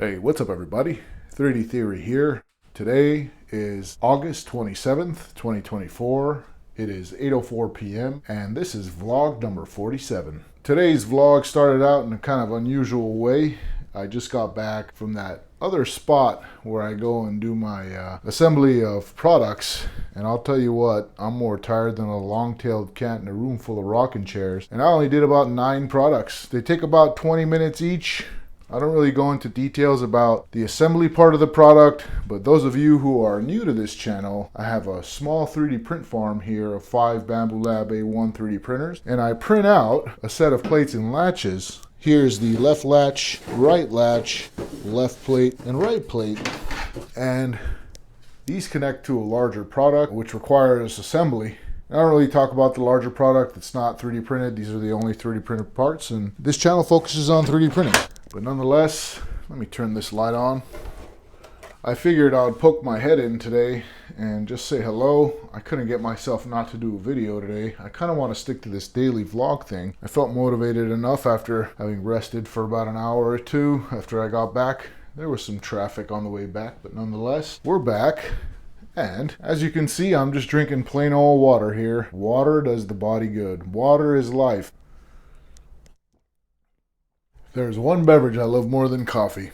Hey, what's up everybody? 3D Theory here. Today is August 27th, 2024. It is 8:04 p.m. and this is vlog number 47. Today's vlog started out in a kind of unusual way. I just got back from that other spot where I go and do my assembly of products, and I'll tell you what, I'm more tired than a long-tailed cat in a room full of rocking chairs. And I only did about 9 products. They take about 20 minutes each. I don't really go into details about the assembly part of the product, but those of you who are new to this channel, I have a small 3D print farm here of 5 Bambu Lab A1 3D printers, and I print out a set of plates and latches. Here's the left latch, left plate, and right plate, and these connect to a larger product which requires assembly. I don't really talk about the larger product. It's not 3D printed. These are the only 3D printed parts, and this channel focuses on 3D printing. But nonetheless, let me turn this light on. I figured I would poke my head in today and just say hello. I couldn't get myself not to do a video today. I kind of want to stick to this daily vlog thing. I felt motivated enough after having rested for about an hour or two after I got back. There was some traffic on the way back, but nonetheless, we're back. And as you can see, I'm just drinking plain old water here. Water does the body good. Water is life. There's one beverage I love more than coffee.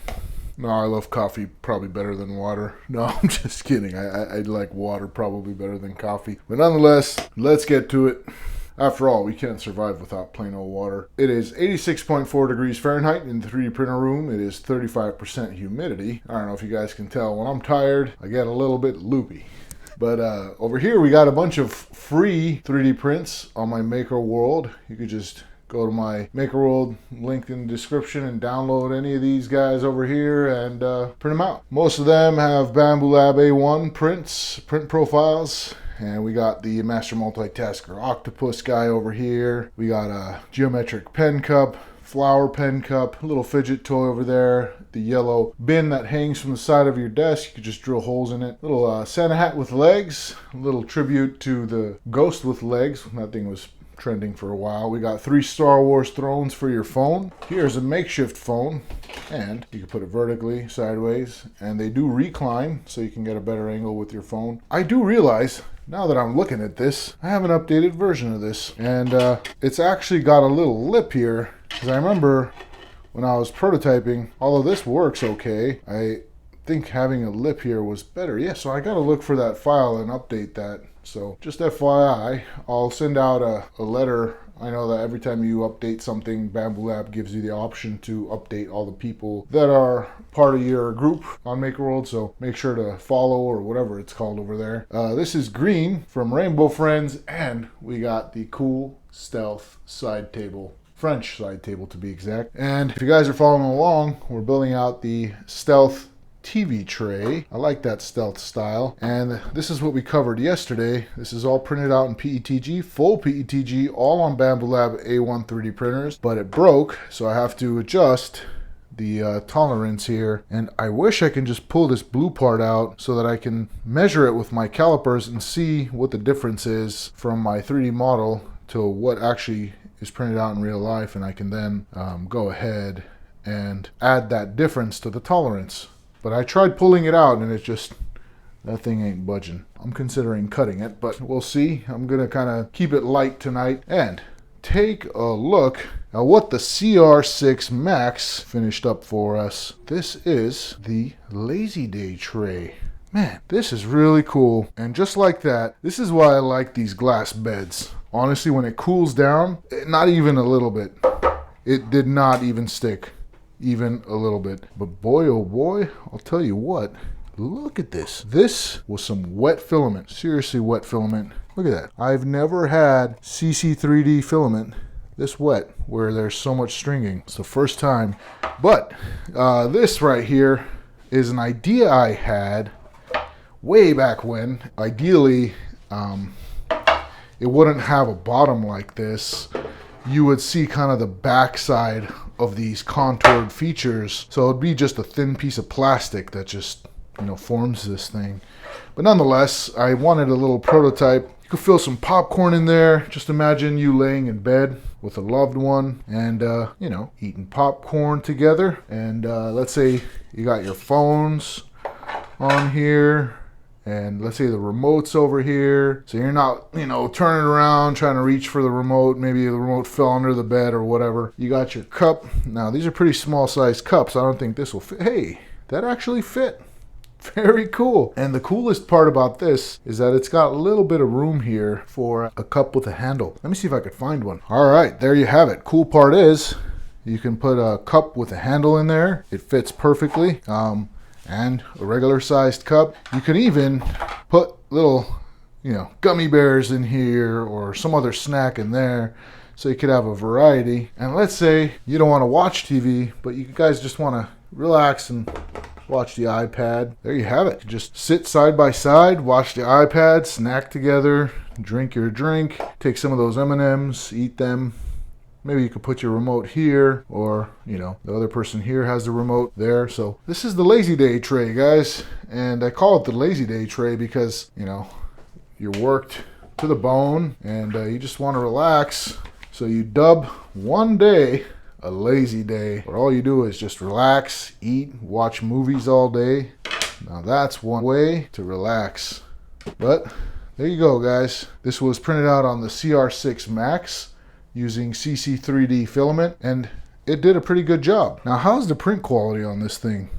No, I love coffee probably better than water. No, I'm just kidding. I like water probably better than coffee. But nonetheless, let's get to it. After all, we can't survive without plain old water. It is 86.4 degrees Fahrenheit in the 3D printer room. It is 35% humidity. I don't know if you guys can tell. When I'm tired, I get a little bit loopy. But over here, we got a bunch of free 3D prints on my Maker World. You could just go to my Maker World link in the description and download any of these guys over here and print them out. Most of them have Bambu Lab A1 print profiles. And we got the Master Multitasker Octopus guy over here. We got a geometric pen cup, flower pen cup, little fidget toy over there. The yellow bin that hangs from the side of your desk. You could just drill holes in it. Little Santa hat with legs. A little tribute to the ghost with legs. That thing was trending for a while. We got 3 Star Wars thrones for your phone. Here's a makeshift phone, and you can put it vertically, sideways, and they do recline so you can get a better angle with your phone. I do realize, now that I'm looking at this, I have an updated version of this, and it's actually got a little lip here, because I remember when I was prototyping, although this works okay, I think having a lip here was better. Yeah, so I gotta look for that file and update that. So just FYI, I'll send out a letter. I know that every time you update something, Bambu Lab gives you the option to update all the people that are part of your group on MakerWorld, so make sure to follow or whatever it's called over there. This is green from Rainbow Friends, and we got the cool stealth side table. French side table to be exact. And if you guys are following along, we're building out the stealth TV tray. I like that stealth style, and this is what we covered yesterday. This is all printed out in PETG, full PETG, all on Bambu Lab A1 3D printers, but it broke, so I have to adjust the tolerance here, and I wish I can just pull this blue part out so that I can measure it with my calipers and see what the difference is from my 3D model to what actually is printed out in real life, and I can then go ahead and add that difference to the tolerance. But I tried pulling it out, and that thing ain't budging. I'm considering cutting it, but we'll see. I'm gonna kind of keep it light tonight and take a look at what the CR6 Max finished up for us. This is the Lazy Day tray. Man, this is really cool. And just like that, this is why I like these glass beds. Honestly, when it cools down, not even a little bit. It did not even stick. Even a little bit. But boy, oh boy, I'll tell you what, look at this. This was some wet filament. Seriously wet filament. Look at that. I've never had CC3D filament this wet where there's so much stringing. It's the first time. But this right here is an idea I had way back when. Ideally, it wouldn't have a bottom like this. You would see kind of the backside of these contoured features. So it'd be just a thin piece of plastic that just, forms this thing. But nonetheless, I wanted a little prototype You could fill some popcorn in there. Just imagine you laying in bed with a loved one and, you know, eating popcorn together. And let's say you got your phones on here. And let's say the remote's over here. So you're not, you know, turning around, trying to reach for the remote. Maybe the remote fell under the bed or whatever. You got your cup. Now, these are pretty small sized cups. I don't think this will fit. Hey, that actually fit. Very cool. And the coolest part about this is that it's got a little bit of room here for a cup with a handle. Let me see if I could find one. All right, there you have it. Cool part is you can put a cup with a handle in there. It fits perfectly. And a regular sized cup. You can even put little, you know, gummy bears in here or some other snack in there. So you could have a variety. And let's say you don't want to watch TV, but you guys just want to relax and watch the iPad. There you have it. Just sit side by side, watch the iPad, snack together, drink your drink, take some of those M&Ms, eat them. Maybe you could put your remote here, or, you know, the other person here has the remote there. So this is the Lazy Day tray, guys. And I call it the Lazy Day tray because, you know, you're worked to the bone and you just want to relax. So you dub one day a lazy day, where all you do is just relax, eat, watch movies all day. Now that's one way to relax. But there you go, guys. This was printed out on the CR6 Max using CC3D filament, and it did a pretty good job. Now, how's the print quality on this thing?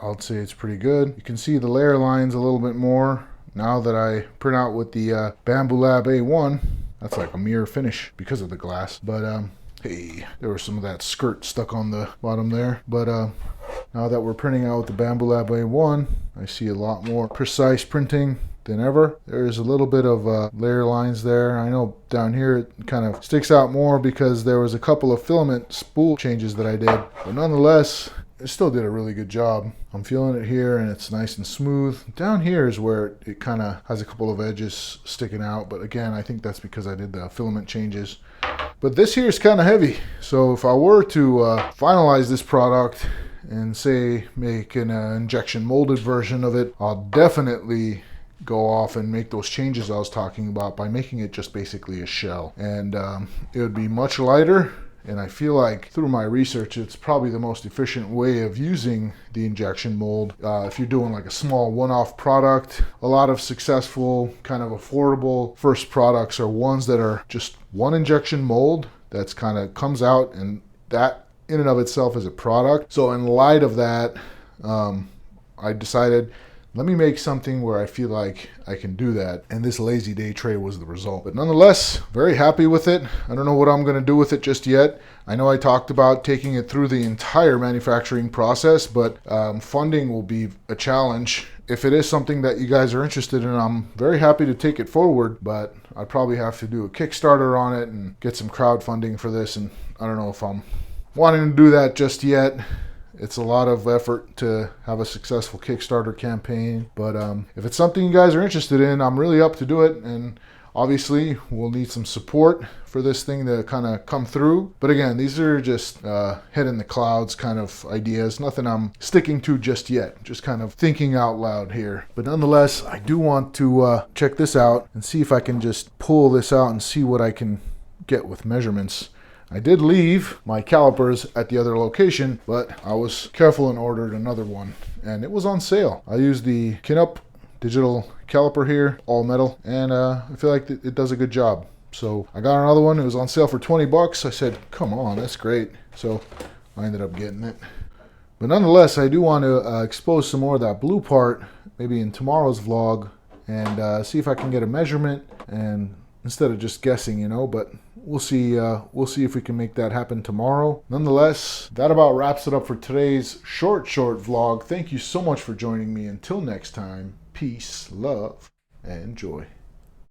I'd say it's pretty good. You can see the layer lines a little bit more now that I print out with the Bambu Lab A1. That's like a mirror finish because of the glass. But hey, there was some of that skirt stuck on the bottom there. But now that we're printing out with the Bambu Lab A1, I see a lot more precise printing than ever. There's a little bit of layer lines there. I know down here it kind of sticks out more because there was a couple of filament spool changes that I did. But nonetheless, it still did a really good job. I'm feeling it here and it's nice and smooth. Down here is where it kind of has a couple of edges sticking out. But again, I think that's because I did the filament changes. But this here is kind of heavy. So if I were to finalize this product and say make an injection molded version of it, I'll definitely go off and make those changes I was talking about by making it just basically a shell. And it would be much lighter. And I feel like through my research, it's probably the most efficient way of using the injection mold. If you're doing like a small one-off product, a lot of successful kind of affordable first products are ones that are just one injection mold that's kind of comes out, and that in and of itself is a product. So in light of that, I decided, let me make something where I feel like I can do that. And this Lazy Day tray was the result. But nonetheless, very happy with it. I don't know what I'm going to do with it just yet. I know I talked about taking it through the entire manufacturing process, but funding will be a challenge. If it is something that you guys are interested in, I'm very happy to take it forward, but I'd probably have to do a Kickstarter on it and get some crowdfunding for this. And I don't know if I'm wanting to do that just yet. It's a lot of effort to have a successful Kickstarter campaign, but if it's something you guys are interested in, I'm really up to do it. And obviously we'll need some support for this thing to kind of come through. But again, these are just head in the clouds kind of ideas, nothing I'm sticking to just yet, just kind of thinking out loud here. But nonetheless, I do want to check this out and see if I can just pull this out and see what I can get with measurements. I did leave my calipers at the other location, but I was careful and ordered another one, and it was on sale. I used the Kinup digital caliper here, all metal, and I feel like it does a good job. So I got another one. It was on sale for 20 bucks. I said, come on, that's great. So I ended up getting it. But nonetheless, I do want to expose some more of that blue part, maybe in tomorrow's vlog, and see if I can get a measurement, and instead of just guessing, you know, but we'll see if we can make that happen tomorrow. Nonetheless, that about wraps it up for today's short vlog. Thank you so much for joining me. Until next time, peace, love, and joy.